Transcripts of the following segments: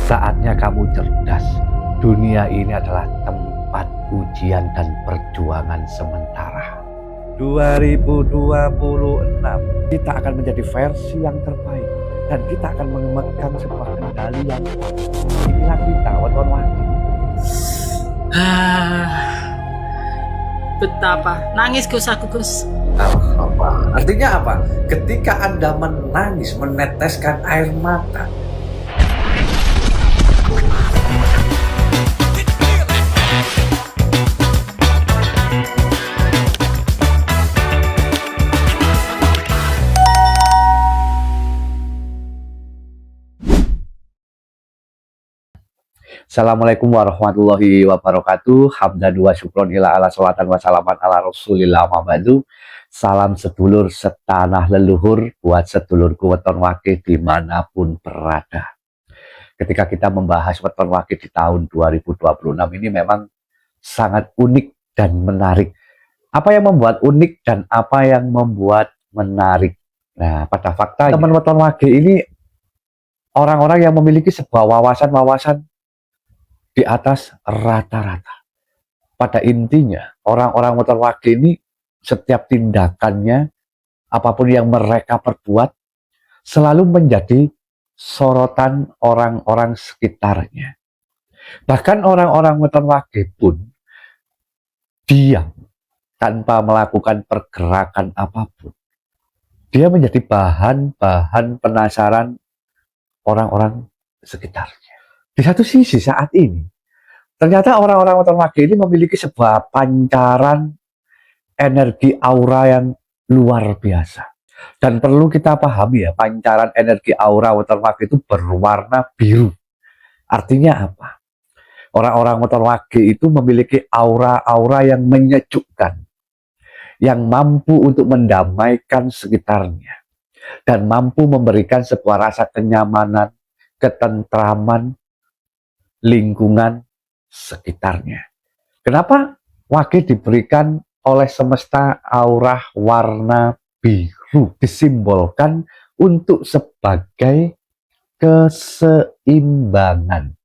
Saatnya kamu cerdas. Dunia ini adalah tempat ujian dan perjuangan sementara. 2026 kita akan menjadi versi yang terbaik dan kita akan memegang sebuah kendali yang kuat. Inilah kita, weton wadi. Betapa nangis Gus aku Gus. Apa? Artinya apa? Ketika Anda menangis, meneteskan air mata, Assalamualaikum warahmatullahi wabarakatuh. Hamdan wa syukron ila ala salatan wa salaman ala rasulillah ma'badu. Salam sedulur setanah leluhur buat sedulurku weton wage dimanapun berada. Ketika kita membahas weton wage di tahun 2026 ini memang sangat unik dan menarik. Apa yang membuat unik dan apa yang membuat menarik? Nah, pada faktanya teman weton wage ini orang-orang yang memiliki sebuah wawasan-wawasan di atas rata-rata. Pada intinya, orang-orang weton wage ini setiap tindakannya, apapun yang mereka perbuat, selalu menjadi sorotan orang-orang sekitarnya. Bahkan orang-orang weton wage pun diam tanpa melakukan pergerakan apapun. Dia menjadi bahan-bahan penasaran orang-orang sekitarnya. Di satu sisi saat ini, ternyata orang-orang weton wage ini memiliki sebuah pancaran energi aura yang luar biasa. Dan perlu kita pahami ya, pancaran energi aura weton wage itu berwarna biru. Artinya apa? Orang-orang weton wage itu memiliki aura-aura yang menyejukkan, yang mampu untuk mendamaikan sekitarnya, dan mampu memberikan sebuah rasa kenyamanan, ketentraman, lingkungan sekitarnya. Kenapa wage diberikan oleh semesta aura warna biru? Disimbolkan untuk sebagai keseimbangan.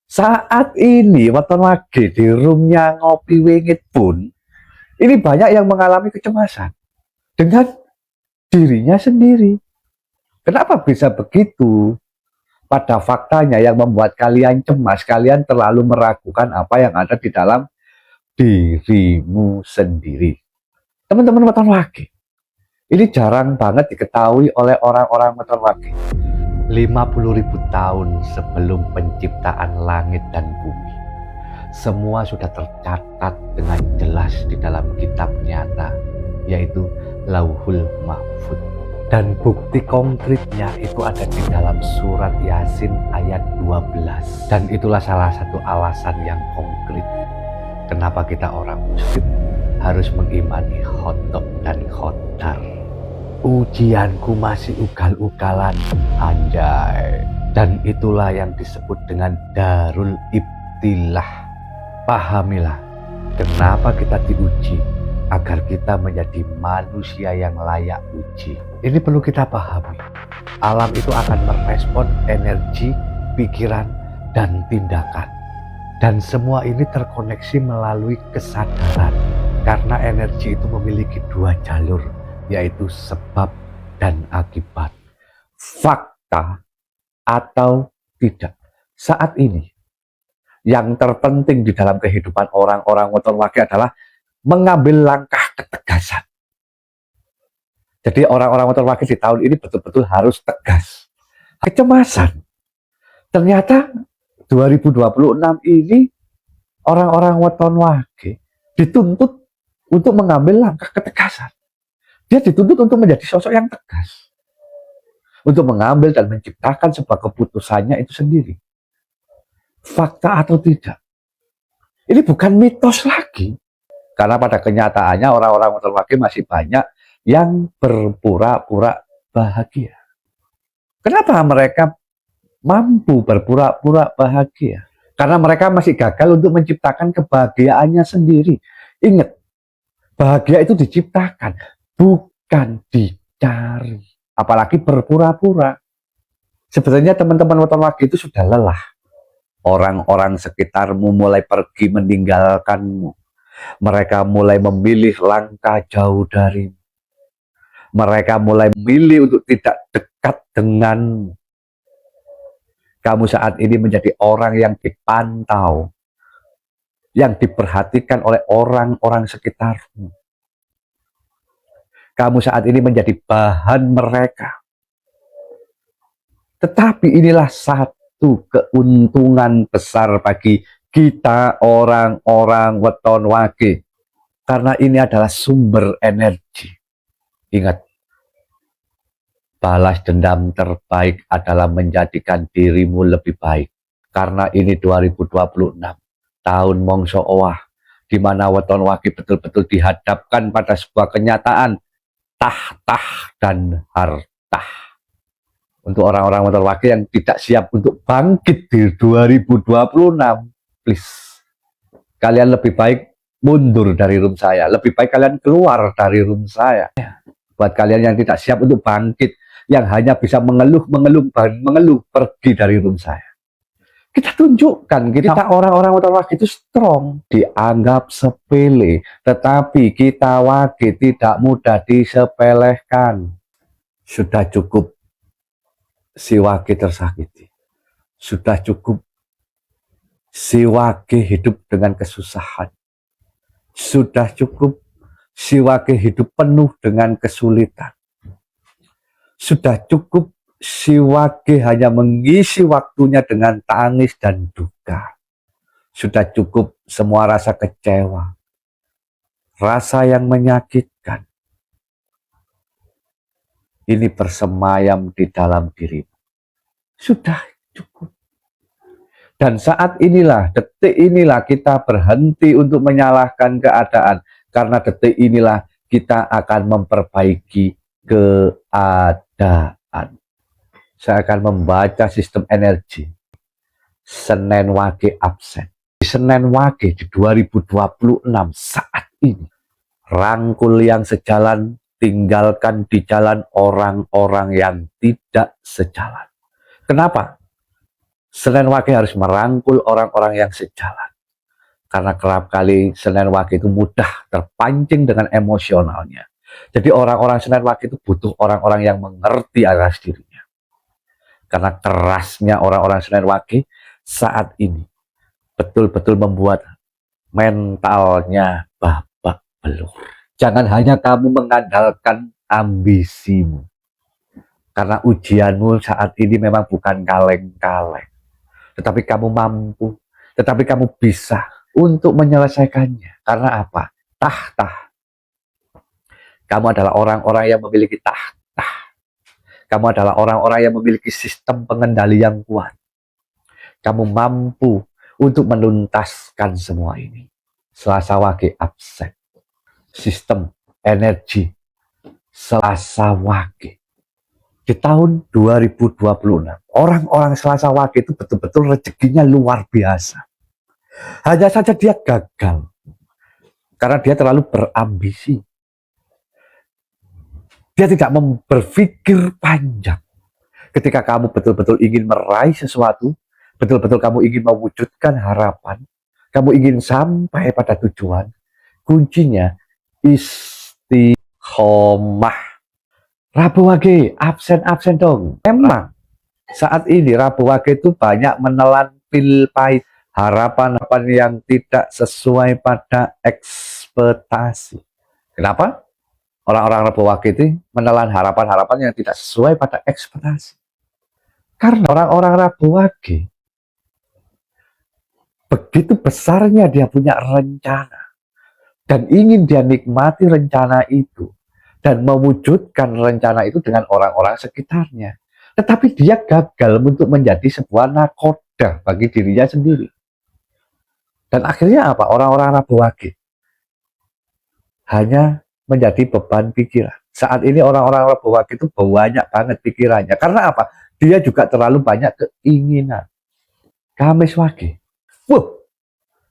Saat ini weton wage di roomnya Ngopi Wingit pun ini banyak yang mengalami kecemasan dengan dirinya sendiri. Kenapa bisa begitu? Pada faktanya yang membuat kalian cemas, kalian terlalu meragukan apa yang ada di dalam dirimu sendiri. Teman-teman weton wage, ini jarang banget diketahui oleh orang-orang weton wage. 50.000 tahun sebelum penciptaan langit dan bumi, semua sudah tercatat dengan jelas di dalam kitab nyata, yaitu Lauhul Mahfuz. Dan bukti konkretnya itu ada di dalam surat Yasin ayat 12. Dan itulah salah satu alasan yang konkret kenapa kita orang muslim harus mengimani khotob dan khodar. Ujianku masih ugal-ugalan, anjay. Dan itulah yang disebut dengan darul ibtilah. Pahamilah kenapa kita diuji, agar kita menjadi manusia yang layak uji. Ini perlu kita pahami. Alam itu akan merespon energi, pikiran, dan tindakan. Dan semua ini terkoneksi melalui kesadaran. Karena energi itu memiliki dua jalur, yaitu sebab dan akibat. Fakta atau tidak. Saat ini, yang terpenting di dalam kehidupan orang-orang weton wage adalah mengambil langkah ketegasan. Jadi orang-orang weton wage di tahun ini betul-betul harus tegas. Kecemasan. Ternyata 2026 ini orang-orang weton wage dituntut untuk mengambil langkah ketegasan. Dia dituntut untuk menjadi sosok yang tegas. Untuk mengambil dan menciptakan sebuah keputusannya itu sendiri. Fakta atau tidak. Ini bukan mitos lagi. Karena pada kenyataannya orang-orang weton wage masih banyak yang berpura-pura bahagia. Kenapa mereka mampu berpura-pura bahagia? Karena mereka masih gagal untuk menciptakan kebahagiaannya sendiri. Ingat, bahagia itu diciptakan, bukan dicari. Apalagi berpura-pura. Sebenarnya teman-teman weton wage itu sudah lelah Orang-orang sekitarmu mulai pergi meninggalkanmu. Mereka mulai memilih langkah jauh darimu. Mereka mulai memilih untuk tidak dekat denganmu. Kamu saat ini menjadi orang yang dipantau, yang diperhatikan oleh orang-orang sekitarmu. Kamu saat ini menjadi bahan mereka. Tetapi inilah satu keuntungan besar bagi kita orang-orang weton wage. Karena ini adalah sumber energi. Ingat, balas dendam terbaik adalah menjadikan dirimu lebih baik. Karena ini 2026, tahun Mongso Owah, di mana weton wage betul-betul dihadapkan pada sebuah kenyataan tahta dan harta. Untuk orang-orang weton wage yang tidak siap untuk bangkit di 2026, please, kalian lebih baik mundur dari room saya. Lebih baik kalian keluar dari room saya. Buat kalian yang tidak siap untuk bangkit, yang hanya bisa mengeluh, pergi dari room saya. Kita tunjukkan, kita orang-orang weton wage itu strong. Dianggap sepele, tetapi kita wage tidak mudah disepelekan. Sudah cukup si wage tersakiti. Sudah cukup si wage hidup dengan kesusahan. Sudah cukup si wage hidup penuh dengan kesulitan. Sudah cukup si wage hanya mengisi waktunya dengan tangis dan duka. Sudah cukup semua rasa kecewa, rasa yang menyakitkan. Ini bersemayam di dalam dirimu. Sudah cukup. Dan saat inilah, detik inilah kita berhenti untuk menyalahkan keadaan. Karena detik inilah kita akan memperbaiki keadaan. Saya akan membaca sistem energi. Senen Wage absen. Di Senen Wage di 2026 saat ini. Rangkul yang sejalan, tinggalkan di jalan orang-orang yang tidak sejalan. Kenapa? Senen Wage harus merangkul orang-orang yang sejalan. Karena kerap kali Senen Wage itu mudah terpancing dengan emosionalnya. Jadi orang-orang Senen Wage itu butuh orang-orang yang mengerti atas dirinya. Karena kerasnya orang-orang Senen Wage saat ini betul-betul membuat mentalnya babak belur. Jangan hanya kamu mengandalkan ambisimu. Karena ujianmu saat ini memang bukan kaleng-kaleng. Tetapi kamu mampu, tetapi kamu bisa untuk menyelesaikannya. Karena apa? Tahta. Kamu adalah orang-orang yang memiliki tahta. Kamu adalah orang-orang yang memiliki sistem pengendali yang kuat. Kamu mampu untuk menuntaskan semua ini. Selasa Wage absen. Sistem energi Selasa Wage. Di tahun 2026, orang-orang Selasa Wage itu betul-betul rezekinya luar biasa. Hanya saja dia gagal. Karena dia terlalu berambisi. Dia tidak berpikir panjang. Ketika kamu betul-betul ingin meraih sesuatu, betul-betul kamu ingin mewujudkan harapan, kamu ingin sampai pada tujuan, kuncinya istiqomah. Rabu Wage, absen-absen dong. Memang saat ini Rabu Wage itu banyak menelan pil pahit, harapan-harapan yang tidak sesuai pada ekspektasi. Kenapa? Orang-orang Rabu Wage itu menelan harapan-harapan yang tidak sesuai pada ekspektasi. Karena orang-orang Rabu Wage begitu besarnya dia punya rencana dan ingin dia nikmati rencana itu dan mewujudkan rencana itu dengan orang-orang sekitarnya. Tetapi dia gagal untuk menjadi sebuah nakoda bagi dirinya sendiri. Dan akhirnya apa? Orang-orang Rabu Wage hanya menjadi beban pikiran. Saat ini orang-orang Rabu Wage itu banyak banget pikirannya. Karena apa? Dia juga terlalu banyak keinginan. Kamis Wage. Wah,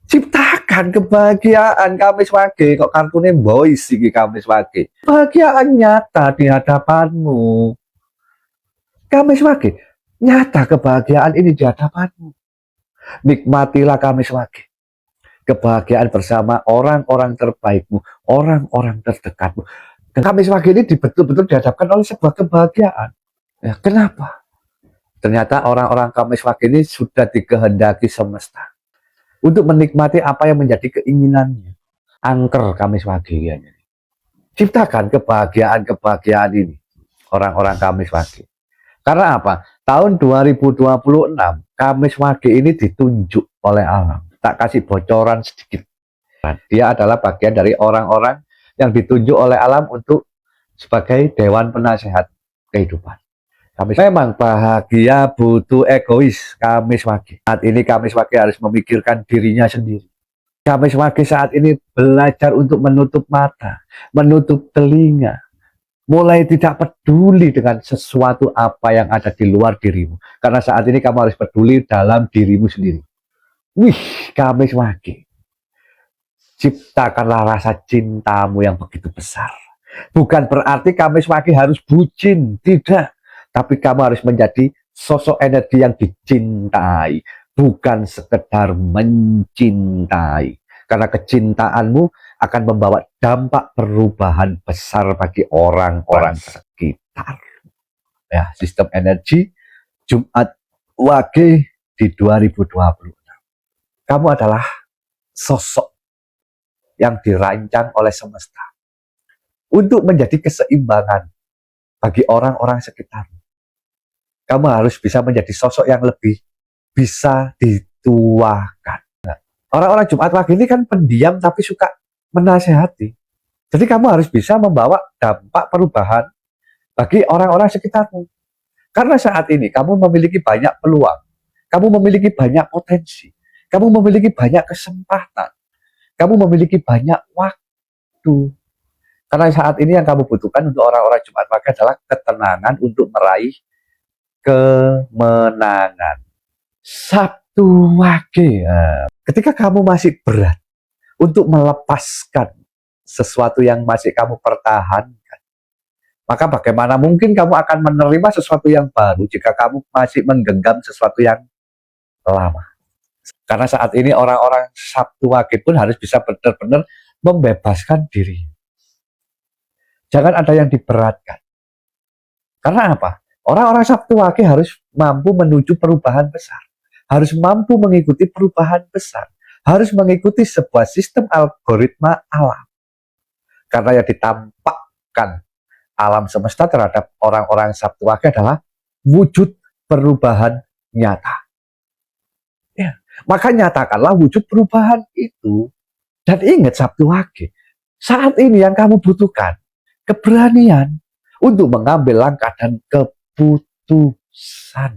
ciptakan kebahagiaan Kamis Wage. Kok kartunya boys sih Kamis Wage. Kebahagiaan nyata di hadapanmu. Kamis Wage, nyata kebahagiaan ini di hadapanmu. Nikmatilah Kamis Wage. Kebahagiaan bersama orang-orang terbaikmu, orang-orang terdekatmu. Dan Kamis Wage ini betul-betul dihadapkan oleh sebuah kebahagiaan. Ya, kenapa? Ternyata orang-orang Kamis Wage ini sudah dikehendaki semesta untuk menikmati apa yang menjadi keinginannya. Angker Kamis Wage ya. Ciptakan kebahagiaan-kebahagiaan ini orang-orang Kamis Wage. Karena apa? Tahun 2026 Kamis Wage ini ditunjuk oleh alam. Tak kasih bocoran sedikit. Dia adalah bagian dari orang-orang yang ditunjuk oleh alam untuk sebagai dewan penasehat kehidupan. Memang bahagia butuh egois Kamis Wage. Saat ini Kamis Wage harus memikirkan dirinya sendiri. Kamis Wage saat ini belajar untuk menutup mata, menutup telinga, mulai tidak peduli dengan sesuatu apa yang ada di luar dirimu. Karena saat ini kamu harus peduli dalam dirimu sendiri. Wih, Kamis Wage, ciptakanlah rasa cintamu yang begitu besar. Bukan berarti Kamis Wage harus bucin, tidak. Tapi kamu harus menjadi sosok energi yang dicintai, bukan sekedar mencintai. Karena kecintaanmu akan membawa dampak perubahan besar bagi orang-orang sekitar. Ya, sistem energi Jumat Wage di 2020. Kamu adalah sosok yang dirancang oleh semesta untuk menjadi keseimbangan bagi orang-orang sekitar. Kamu harus bisa menjadi sosok yang lebih bisa dituakan. Orang-orang Jumat Wage ini kan pendiam tapi suka menasehati. Jadi kamu harus bisa membawa dampak perubahan bagi orang-orang sekitarmu. Karena saat ini kamu memiliki banyak peluang, kamu memiliki banyak potensi, kamu memiliki banyak kesempatan, kamu memiliki banyak waktu. Karena saat ini yang kamu butuhkan untuk orang-orang Jumat Wage adalah ketenangan untuk meraih kemenangan. Sabtu Wage. Ketika kamu masih berat untuk melepaskan sesuatu yang masih kamu pertahankan, maka bagaimana mungkin kamu akan menerima sesuatu yang baru jika kamu masih menggenggam sesuatu yang lama. Karena saat ini orang-orang Sabtu Wage pun harus bisa benar-benar membebaskan diri. Jangan ada yang diberatkan. Karena apa? Orang-orang Sabtu Wage harus mampu menuju perubahan besar. Harus mampu mengikuti perubahan besar. Harus mengikuti sebuah sistem algoritma alam. Karena yang ditampakkan alam semesta terhadap orang-orang Sabtu Wage adalah wujud perubahan nyata. Ya, maka nyatakanlah wujud perubahan itu. Dan ingat Sabtu Wage, saat ini yang kamu butuhkan keberanian untuk mengambil langkah dan keputusan.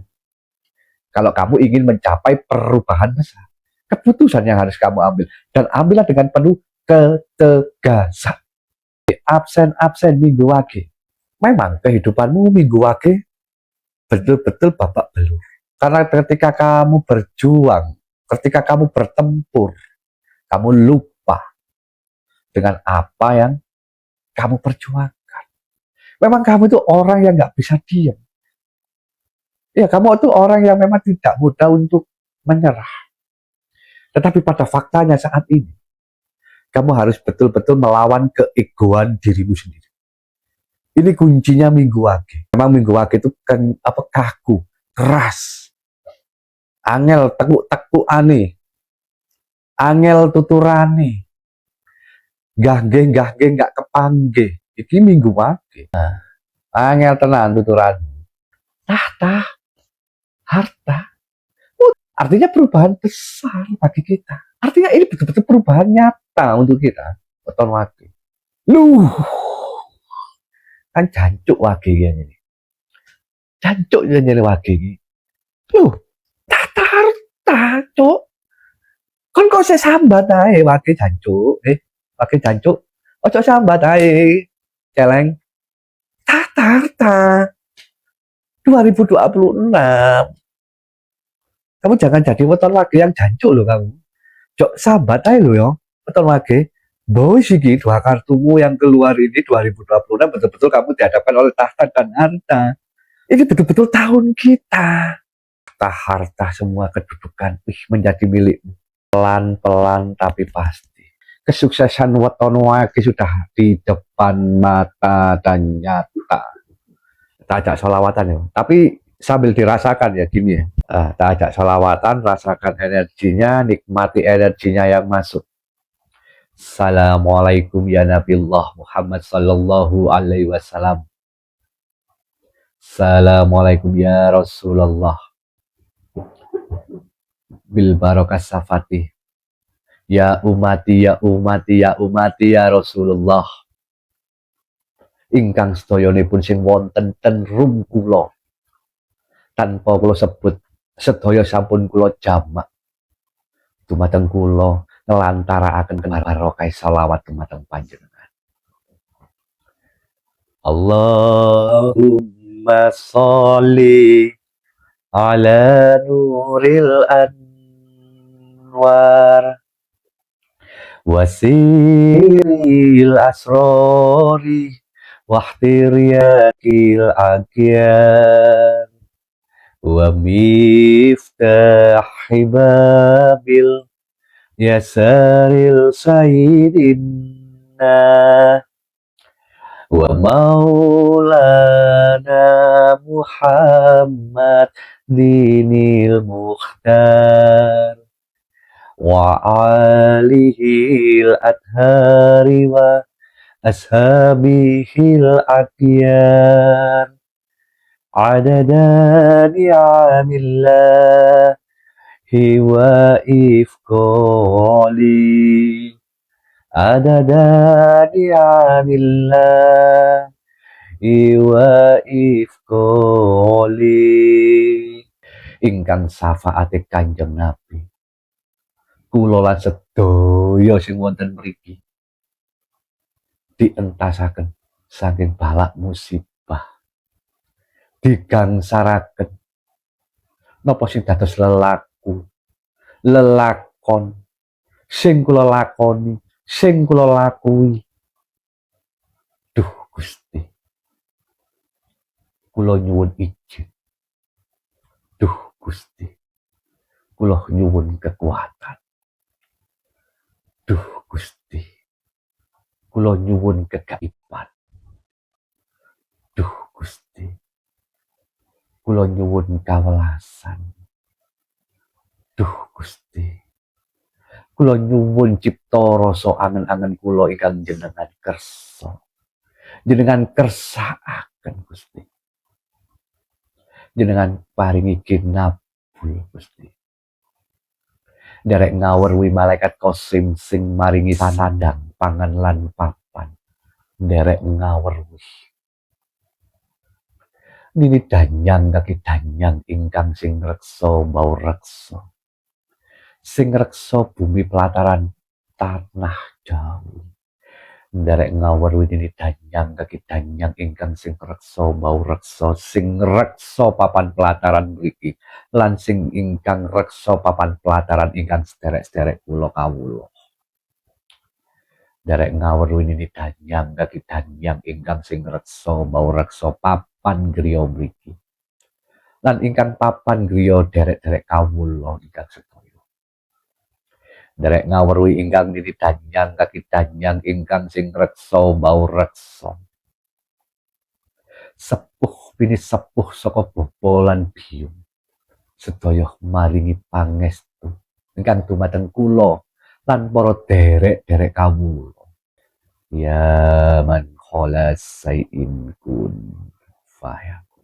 Kalau kamu ingin mencapai perubahan besar, keputusan yang harus kamu ambil. Dan ambillah dengan penuh ketegasan. Absen-absen Minggu Wage. Memang kehidupanmu Minggu Wage betul-betul babak belur. Karena ketika kamu berjuang, ketika kamu bertempur, kamu lupa dengan apa yang kamu perjuangkan. Memang kamu itu orang yang nggak bisa diam. Ya, kamu itu orang yang memang tidak mudah untuk menyerah. Tetapi pada faktanya saat ini, kamu harus betul-betul melawan keegoan dirimu sendiri. Ini kuncinya Minggu Wage. Memang Minggu Wage itu kan kaku, keras, angel tekuk-tekukane, angel tuturane, gahge nggak kepangge. Iki Minggu Wage. Nah, angel tenan tuturane. Tahta, harta. Artinya perubahan besar bagi kita. Artinya ini betul-betul perubahan nyata untuk kita. Beton Wage. Kan jancuk Wage ini. Jancuk jadi Wage ini. Tahta harta, cuk. Kan kok saya sambat ae Wage jancuk. Wage jancuk. Ojo sambat ae. Celeng. Tahta harta. 2026. Kamu jangan jadi weton Wage yang jancuk loh kamu. Jok sahabat aja loh ya. Weton Wage. Boy sih dua kartumu yang keluar ini 2026 betul-betul kamu dihadapkan oleh tahta dan harta. Ini betul-betul tahun kita. harta, semua kedudukan menjadi milikmu. Pelan-pelan tapi pasti. Kesuksesan weton wae sudah di depan mata dan nyata. Tak ajak sholawatan ya. Tapi sambil dirasakan ya gini ya. Tak ajak sholawatan, rasakan energinya, nikmati energinya yang masuk. Assalamualaikum ya Nabiullah Muhammad sallallahu alaihi wasallam. Assalamualaikum ya Rasulullah. Bil barokas safati. Ya umati, ya umati, ya umati, ya Rasulullah. Ingkang sedayonipun sing wonten ten rum kula. Tanpa kula sebut, sedaya sampun kula jamak. Dumateng kula ngelantarakaken barokah selawat dumateng panjenengan. Allahumma sholli ala nuril anwar wasiril asrori wahtiryakil agyar wa miftahi babil yasaril sayyidina wa maulana Muhammad dinil mukhtar wa alihil adhari wa ashabihil akyar adada ni'amillahi wa ifqali adada ni'amillahi wa ifqali. Ingkang syafaate Kanjeng Nabi kula lan sedaya sing wonten mriki dientasaken saking balak musibah, digangsaraken napa sing dados lelakon sing kula lakoni, sing kula lakui. Duh Gusti, kula nyuwun izin. Duh Gusti, kula nyuwun kekuatan. Duh Gusti, kula nyuwun kegaiban. Duh Gusti, kula nyuwun kawelasan. Duh Gusti, kula nyuwun cipta rasa angen-angen kula ingkang jenengan kersa. Jenengan kersakaken Gusti. Jenengan paringi kinabul Gusti. Derek ngawruhi malaikat kosim sing maringi sandang pangan lan papan. Derek ngawruhi. Nini danyang kaki danyang ingkang sing reksa bau reksa. Sing reksa bumi pelataran tanah jauh. Derek ngawruhi nini danyang kaki danyang ingkang sing reksa bau reksa. Sing reksa papan pelataran mriki. Lan sing ingkang reksa papan pelataran ingkang sederek-sederek kula kawula. Derek ngawruhi nini danyang kaki danyang ingkang sing reksa bau reksa papan griya mriki. Lan ingkang papan griya derek-derek kawula ingkang sedaya. Derek ngawruhi ingkang nini danyang kaki danyang ingkang sing reksa bau reksa. Sepuh bini sepuh saka bapa lan biyung. Sedaya maringi pangestu ingkang dumateng kula lan para derek-derek kawula. Ya man khala sayin kun fayakun.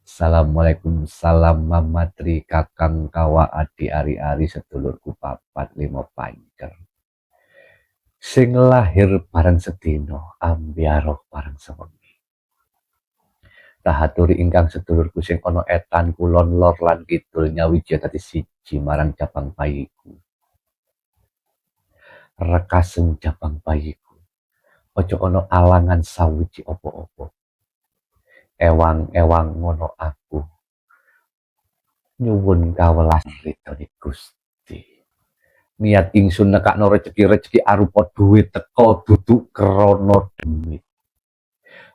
Assalamualaikum, salam mamatri kakang kawa adi ari-ari sedulurku papat lima pancer. Sing lahir bareng sedina ambyaro bareng sewengi. Tahaturi ingkang sedulurku sing ana etan kulon lor lan kidul nyawiji dadi siji marang jabang bayiku. Rekasen jabang bayiku. Ojo ana alangan sawiji apa-apa. Ewang-ewang ngono aku. Nyuwun kawelasan ridhone Gusti. Niat ingsun nekakno rejeki-rejeki arupa duit teka dudu krana duit.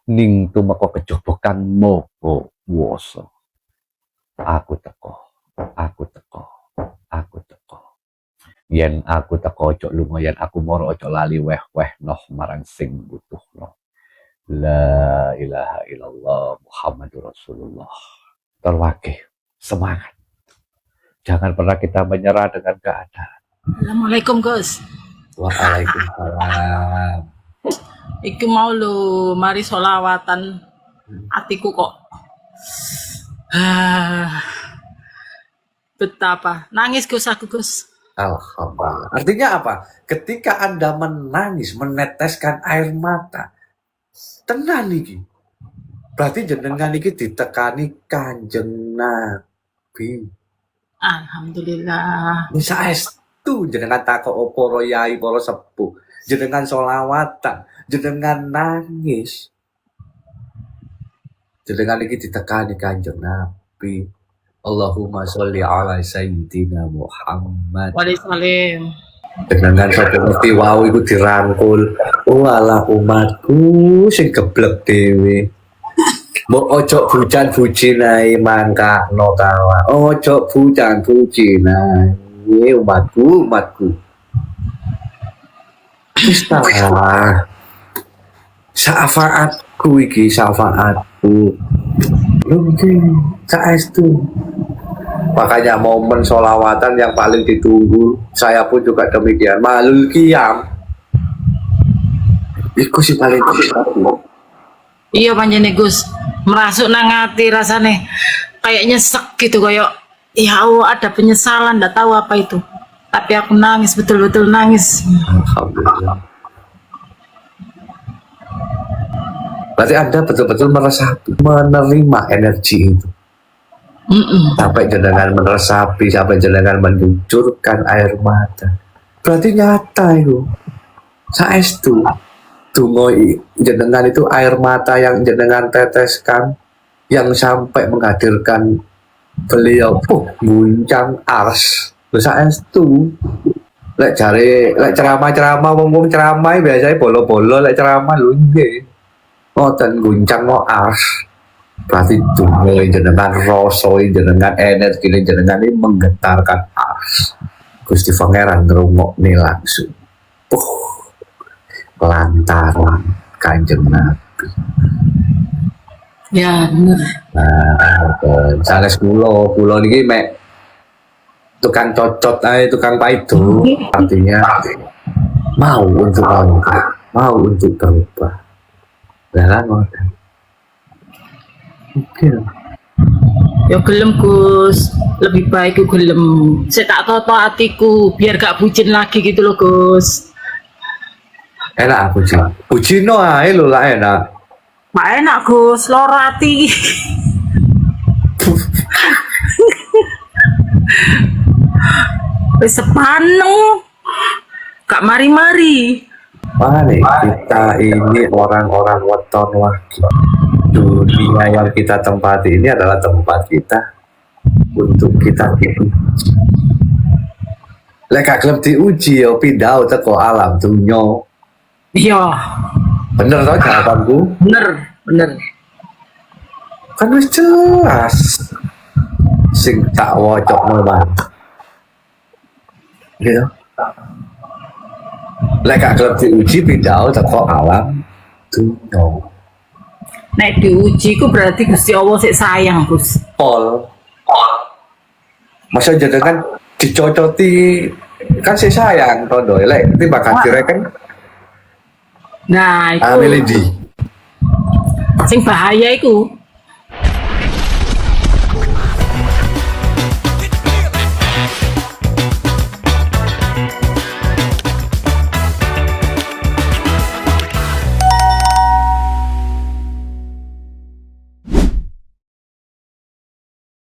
Ning tumeka kejaba Kang Maha Kuwasa. Aku teko, aku teko, aku teko. Yen aku teko ojo lunga, yen aku moro ojo lali weh-weh noh marang sing butuh noh. La ilaha illallah Muhammadur Rasulullah. Terwakil, semangat. Jangan pernah kita menyerah dengan keadaan. Assalamualaikum Gus. Waalaikumsalam. Iku mau lu mari solawatan. Atiku kok betapa nangis Gus aku Gus. Alhamdulillah. Artinya apa? Ketika Anda menangis, meneteskan air mata, tenan iki. Berarti jenengan iki ditekani Kanjeng Nabi. Alhamdulillah. Saestu jenengan takok para yai, para sepuh, jenengan solawatan, jenengan nangis. Jenengan iki ditekani Kanjeng Nabi. Allahumma sholli ala sayyidina Muhammad. Waalaikumsalam. Jenengan sapa ngerti wau iku dirangkul. Walah umatku sing geblek dhewe. Mbok ojo bujan-bujin ae mangkakno kawan. Ojo bujan-bujin ae umatku. Wis ta. Syafaatku iki, syafaatku. Mungkin saestu. Makanya momen sholawatan yang paling ditunggu, saya pun juga demikian. Malul qiyam. Iku sih paling ditunggu. Iya panjene Gus. Merasuk nang ati rasane kayak nyesek gitu kayak ya Allah ada penyesalan nggak tahu apa itu. Tapi aku nangis betul-betul nangis. Alhamdulillah. Berarti Anda betul-betul meresapi, menerima energi itu. Sampai jenengan meresapi, sampai jenengan mencucurkan air mata. Berarti nyata itu. Saestu. Tungoi jenengan itu air mata yang jenengan teteskan, yang sampai menghadirkan beliau guncang ars. Saestu. Lek ceramah-ceramah wong ceramah biasanya bolo-bolo, lek ceramah lho nggih. Ngoten guncang no ars. Berarti tungoi jenengan rasoi jenengan energi jenengan ini menggetarkan ars. Gusti Pangeran ngrungokne langsung. Lantaran Kanjeng Nabi. Ya bener. Nah, sanes pulo niki mek tukang cocot ae, tukang paido. Artinya mau untuk langkah, mau untuk berubah. Dalam oke. Ya gelem Gus, lebih baik ku gelem. Saya tak toto hatiku biar gak bucin lagi gitu loh Gus. Enak puji no ae lho lah enak. Mak enak Gus, loro hati. Wis sepaneng. Gak mari-mari. Mari kita ini orang-orang weton wagi. Dunia yang kita tempati ini adalah tempat kita untuk kita diuji. Lek gak gelem diuji yo pindah teko alam dunya. Iya. Bener tau jawabanku? Bener. Kan wis jelas. Sing tak wocok memang. Gitu. Lek gak gelem diuji pindah teko alam dunya. Nek diuji ku berarti Gusti Allah sik sayang Gus. Pol. Masa jenengan dicocoti kan sih sayang tondo lek timbang direken. Nah, itu Milih di. sing bahaya iku